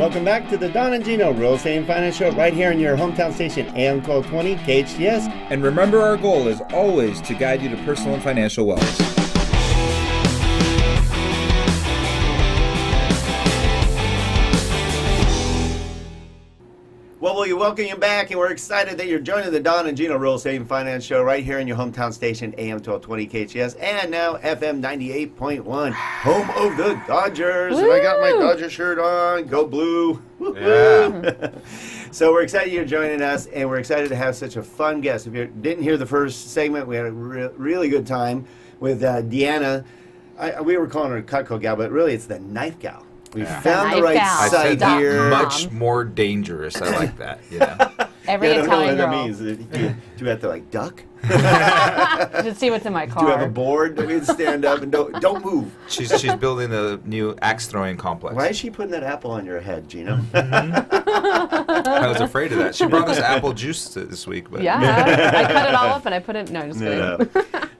Welcome back to the Don and Gino Real Estate and Finance Show right here in your hometown station, AM 1220 KHTS. And remember, our goal is always to guide you to personal and financial wellness. Well, we welcome you back, and we're excited that you're joining the Don and Gino Real Estate and Finance Show right here in your hometown station, AM 1220 KHTS, and now FM 98.1, home of the Dodgers. Woo! And I got my Dodger shirt on. Go blue. Yeah. So we're excited you're joining us, and we're excited to have such a fun guest. If you didn't hear the first segment, we had a really good time with Deanna. We were calling her a Cutco gal, but really it's the knife gal. We found the right I site said here. Much more dangerous. I like that. You know? Every I don't know Italian what that girl. means. Do you have to like duck? Just see what's in my car. Do you have a board that we can stand up and don't move? She's building a new axe throwing complex. Why is she putting that apple on your head, Gino? I was afraid of that. She brought us apple juice this week, but Yeah, I cut it all up and I put it. No, just kidding.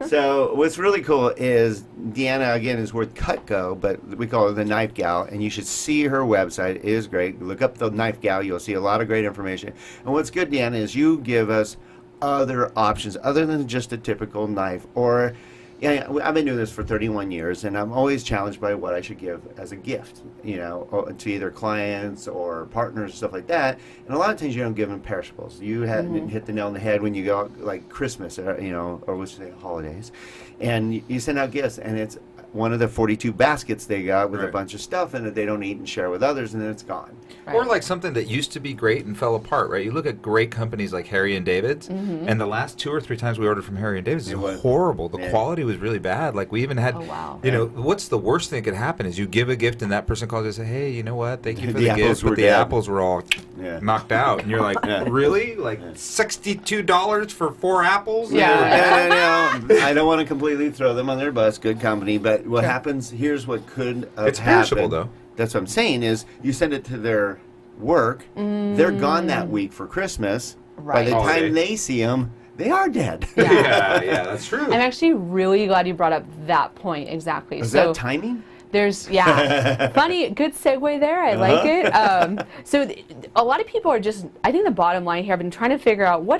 So what's really cool is Deanna, again, is with Cutco, but we call her the Knife Gal, and you should see her website. It is great. Look up the Knife Gal. You'll see a lot of great information. And what's good, Deanna, is you give us other options other than just a typical knife. Or, yeah, I've been doing this for 31 years, and I'm always challenged by what I should give as a gift, you know, to either clients or partners, stuff like that. And a lot of times you don't give them perishables. You hadn't hit the nail on the head when you go out, like Christmas, you know, or let's say holidays, and you send out gifts, and it's one of the 42 baskets they got with a bunch of stuff in it they don't eat and share with others, and then it's gone. Right. Or like something that used to be great and fell apart, right? You look at great companies like Harry and David's, and the last 2 or 3 times we ordered from Harry and David's, it was horrible. The quality was really bad. Like we even had, you know, what's the worst thing that could happen is you give a gift and that person calls and say, hey, you know what? Thank you for the gift, but the apples were all knocked out, and you're like, really? Like $62 for 4 apples? Yeah. No. I don't want to completely throw them on their bus. Good company, but what happens? Here's what could have It's perishable, happened. though. That's what I'm saying is you send it to their work. They're gone that week for Christmas. By the Right. time they see them, they are dead. Yeah, that's true. I'm actually really glad you brought up that point exactly. Is so that timing? there's funny, good segue there. I like it. So a lot of people are just. I think the bottom line here, I've been trying to figure out why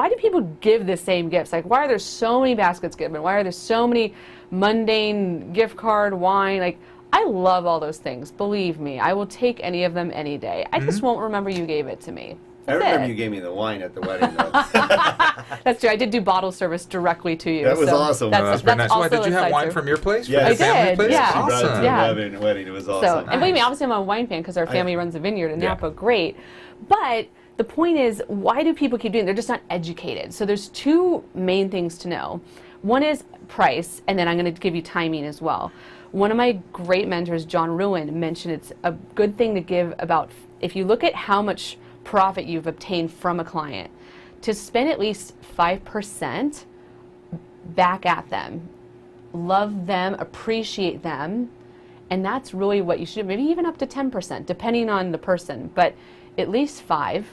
do people give the same gifts? Like, why are there so many baskets given? Why are there so many mundane gift card, wine? Like, I love all those things. Believe me, I will take any of them any day. I just won't remember you gave it to me. I remember you gave me the wine at the wedding, though. That's true. I did do bottle service directly to you. That was so awesome. That's Very nice. Why, also did you a have side wine serve. from your place? Yes. From your I family did, place? yeah. She brought it Awesome. to the wedding. It was awesome. So, and believe me, obviously I'm a wine fan because our family runs a vineyard in Napa. Great. But the point is, why do people keep doing it? They're just not educated. So there's 2 main things to know. One is price, and then I'm going to give you timing as well. One of my great mentors, John Ruin, mentioned it's a good thing to give about, if you look at how much profit you've obtained from a client, to spend at least 5% back at them. Love them, appreciate them, and that's really what you should do. Maybe even up to 10%, depending on the person, but at least 5%.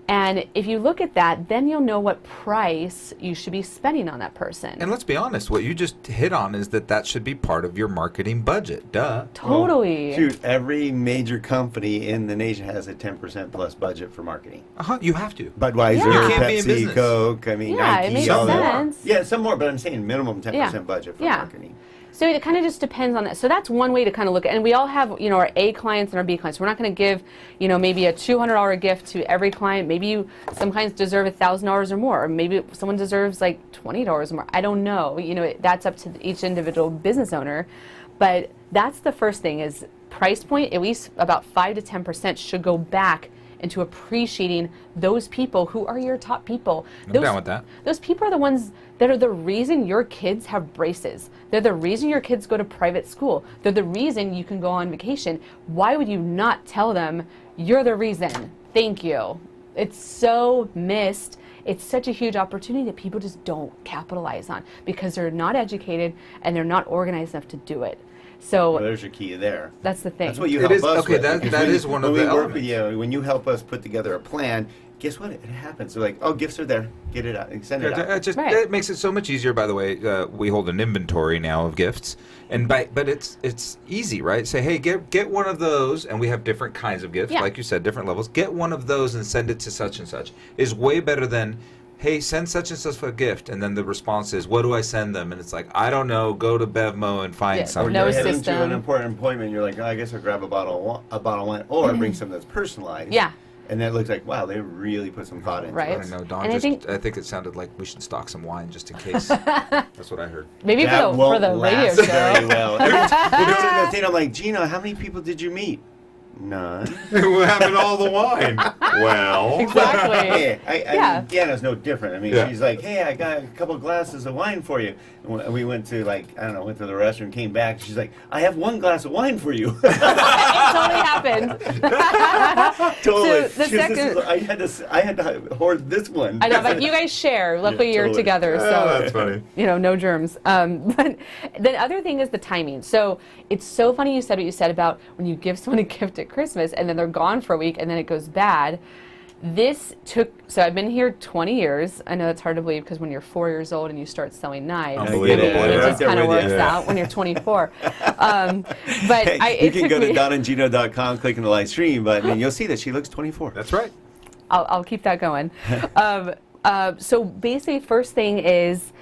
And if you look at that, then you'll know what price you should be spending on that person. And let's be honest, what you just hit on is that should be part of your marketing budget. Duh. Totally. Shoot, every major company in the nation has a 10% plus budget for marketing. You have to. Budweiser, Yeah. You can't be in Pepsi, business. Coke, I mean, Yeah, Nike, it makes all that. sense. Yeah, some more, but I'm saying minimum 10% budget for marketing. So it kind of just depends on that. So that's one way to kind of look at it. And we all have, you know, our A clients and our B clients. We're not going to give, you know, maybe a $200 gift to every client. Maybe some clients deserve $1,000 or more. Or maybe someone deserves like $20 or more. I don't know. You know, that's up to each individual business owner. But that's the first thing is price point, at least about 5 to 10% should go back into appreciating those people who are your top people. I'm down with that. Those people are the ones that are the reason your kids have braces. They're the reason your kids go to private school. They're the reason you can go on vacation. Why would you not tell them, you're the reason? Thank you. It's so missed. It's such a huge opportunity that people just don't capitalize on because they're not educated and they're not organized enough to do it. So Well, there's your key there. that's the thing. That's what you It help is- us okay, with. that because is one of when the we work with elements. you, when you help us put together a plan, guess what? It happens. They're like, oh, gifts are there. Get it out. Send it out. It makes it so much easier. By the way, we hold an inventory now of gifts, but it's easy, right? Say, hey, get one of those, and we have different kinds of gifts, like you said, different levels. Get one of those and send it to such and such is way better than, hey, send such and such a gift, and then the response is, what do I send them? And it's like, I don't know. Go to Bevmo and find something. Or No you're heading system. to an important appointment. You're like, oh, I guess I'll grab a bottle of wine, or bring something that's personalized. Yeah. And then it looks like, wow, they really put some thought into Right. it. I don't know, Don. And I I think it sounded like we should stock some wine just in case. That's what I heard. Maybe That for won't the radio last show. very well. Every time we go to the thing, I'm like, Gino, how many people did you meet? None. What happened to all the wine? Well, Exactly. Yeah, Deanna's no different. I mean, Yeah. she's like, hey, I got a couple glasses of wine for you. And we went to, like, I don't know, went to the restroom, came back. She's like, I have one glass of wine for you. It totally happened. Totally. So the She was just- second- I had to hoard this one. I know, but you guys share. Luckily, you're totally. together, so that's funny. no germs. But the other thing is the timing. So it's so funny you said what you said about when you give someone a gift at Christmas and then they're gone for a week and then it goes bad. So I've been here 20 years. I know that's hard to believe because when you're 4 years old and you start selling knives, Unbelievable. it Yeah. just kind of Right there with works you. out when you're 24. But You can go to donandgino.com, click on the live stream button, and you'll see that she looks 24. That's right. I'll keep that going. So basically, first thing is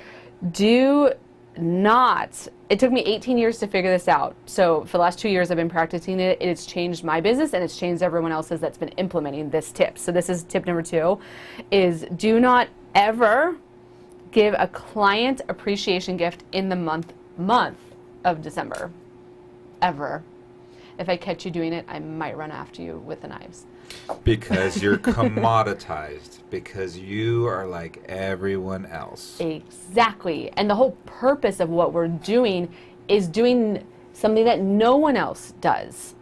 do not. It took me 18 years to figure this out. So for the last 2 years, I've been practicing it. It's changed my business and it's changed everyone else's that's been implementing this tip. So this is tip number 2, is do not ever give a client appreciation gift in the month of December. Ever. If I catch you doing it, I might run after you with the knives. Because you're commoditized. Because you are like everyone else. Exactly. And the whole purpose of what we're doing is doing something that no one else does.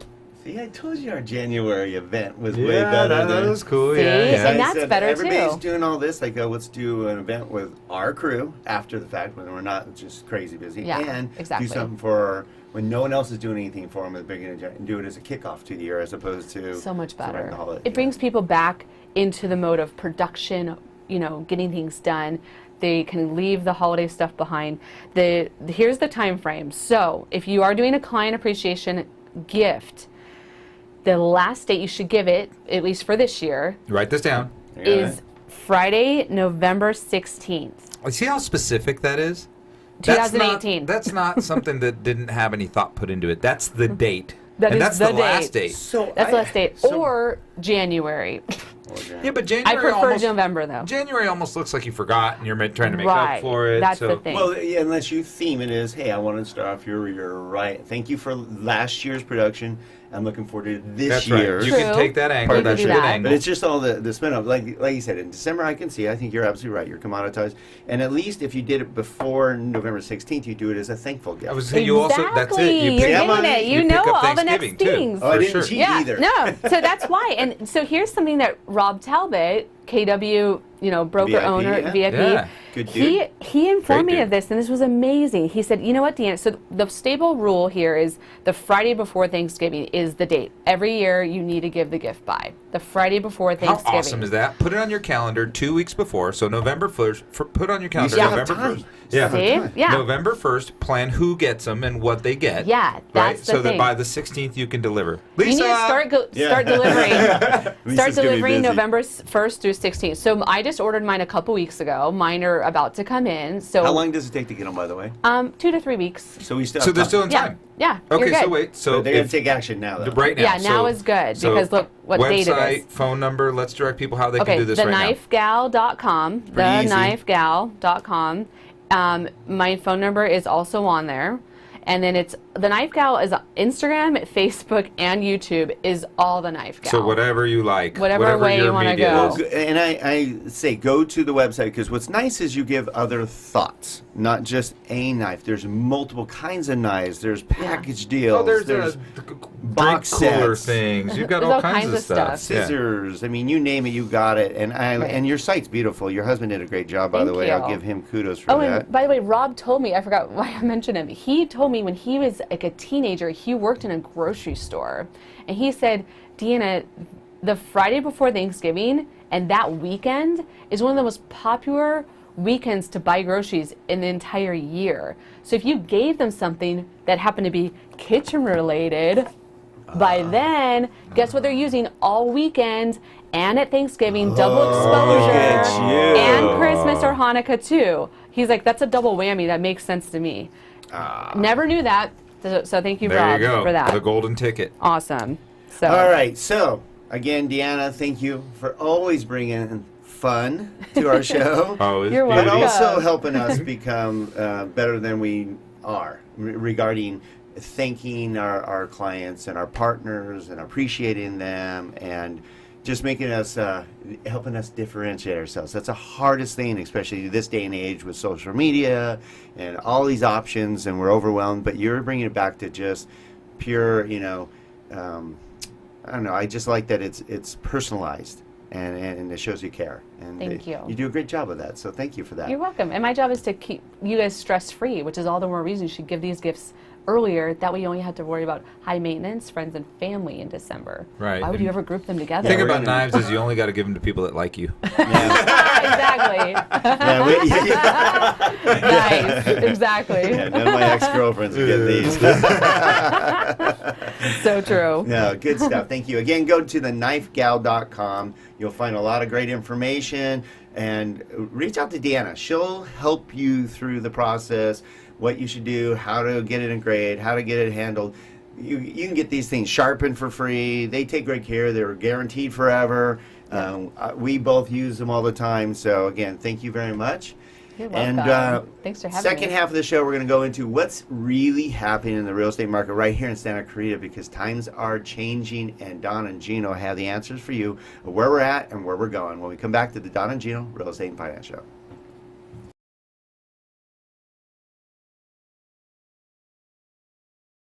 See, I told you our January event was Yeah, way better that than... was cool. See? Yeah, yeah. And that's said, better, everybody's too. doing all this. Like, let's do an event with our crew after the fact when we're not just crazy busy. Yeah, and exactly. do something for when no one else is doing anything for them at the beginning and do it as a kickoff to the year as opposed to So much better. surrounding the holiday. It brings people back into the mode of production, getting things done. They can leave the holiday stuff behind. Here's the time frame. So if you are doing a client appreciation gift, the last date you should give it, at least for this year, Write this down. is Friday, November 16th. See how specific that is? That's 2018. That's not something that didn't have any thought put into it. That's the date. That and is that's the the last date. date. So That's the last date. so- Or January. Yeah, but I January prefer almost, November, though. January almost looks like you forgot and you're trying to make Right. up for it. That's so. the thing. Well, yeah, unless you theme it as, hey, I want to start off your right. Thank you for last year's production. I'm looking forward to this That's year. right. You True. can take that angle. You can That's do a good that. angle. But it's just all the spin up. Like you said, in December I can see. I think you're absolutely right. You're commoditized. And at least if you did it before November 16th, you do it as a thankful gift. I was saying you also. That's it. You You're pick Yeah, up, getting it. You pick know up all the next Thanksgiving, too, things. Oh, I for didn't sure. cheat. Yeah, either. no. So that's why. And so here's something that Rob Talbot, KW, broker VIP, owner, yeah. VIP, Yeah. Good dude. he informed Great me of dude. this, and this was amazing. He said, you know what, Deanna? So the stable rule here is the Friday before Thanksgiving is the date. Every year you need to give the gift by the Friday before How Thanksgiving. awesome is that? Put it on your calendar 2 weeks before. So November 1st. Put on your calendar still have November time. 1st. Still Yeah. have See? time. Yeah. November 1st. Plan who gets them and what they get. Yeah, Right. that's the So that thing. by the 16th you can deliver. You Lisa. need to start Yeah. delivering. Start Lisa's gonna be delivering busy. November 1st through 16th. So I just ordered mine a couple weeks ago. Mine are about to come in. So How long does it take to get them, by the way? 2 to 3 weeks. So we still. So have they're time. still in Yeah, time. yeah. Okay. you're So good. wait. So So they're gonna if- take action now, though. right now. Yeah, now so- is good so because look what date it website, is. phone number. Let's direct people how they Okay, can do this right now. thenifegal.com. Pretty easy. Thenifegal.com. My phone number is also on there. And then it's the Knife Gal is Instagram, Facebook, and YouTube is all the Knife Gal. So whatever you like, Whatever way your you wanna media go. is. And I say go to the website because what's nice is you give other thoughts, not just a knife. There's multiple kinds of knives. There's package deals. Oh, there's there's drink box cooler sets. things. You've got There's all kinds of stuff. Yeah. scissors. I mean, you name it, you got it. And and your site's beautiful. Your husband did a great job, by the Thank way. you. I'll give him kudos for Oh, that. and by the way, Rob told me, I forgot why I mentioned him. He told me when he was like a teenager, he worked in a grocery store. And he said, Deanna, the Friday before Thanksgiving and that weekend is one of the most popular weekends to buy groceries in the entire year. So if you gave them something that happened to be kitchen related, by then, guess what they're using all weekend and at Thanksgiving, double exposure, and Christmas or Hanukkah too. He's like, that's a double whammy. That makes sense to me. Never knew that. So thank you, Rob, for that. The golden ticket. Awesome. So. All right. So again, Deanna, thank you for always bringing fun to our show. You're welcome. But also helping us become better than we are regarding thanking our clients and our partners and appreciating them and just making us, helping us differentiate ourselves. That's the hardest thing, especially this day and age with social media and all these options, and we're overwhelmed. But you're bringing it back to just pure, I don't know. I just like that it's personalized and it shows you care. And thank you. You do a great job of that. So thank you for that. You're welcome. And my job is to keep you guys stress free, which is all the more reason you should give these gifts earlier. That way you only have to worry about high maintenance, friends and family in December. Right. Why would you ever group them together? The thing about knives is you only got to give them to people that like you. Exactly. Nice. Exactly. Yeah, none of my ex-girlfriends would get these. So true. No, good stuff. Thank you. Again, go to theknifegal.com. You'll find a lot of great information, and reach out to Deanna. She'll help you through the process, what you should do, how to get it engraved, how to get it handled. You can get these things sharpened for free. They take great care. They're guaranteed forever. We both use them all the time. So again, thank you very much. You're welcome. And thanks for having me. second half of the show, we're going to go into what's really happening in the real estate market right here in Santa Clarita, because times are changing, and Don and Gino have the answers for you of where we're at and where we're going when we come back to the Don and Gino Real Estate and Finance Show.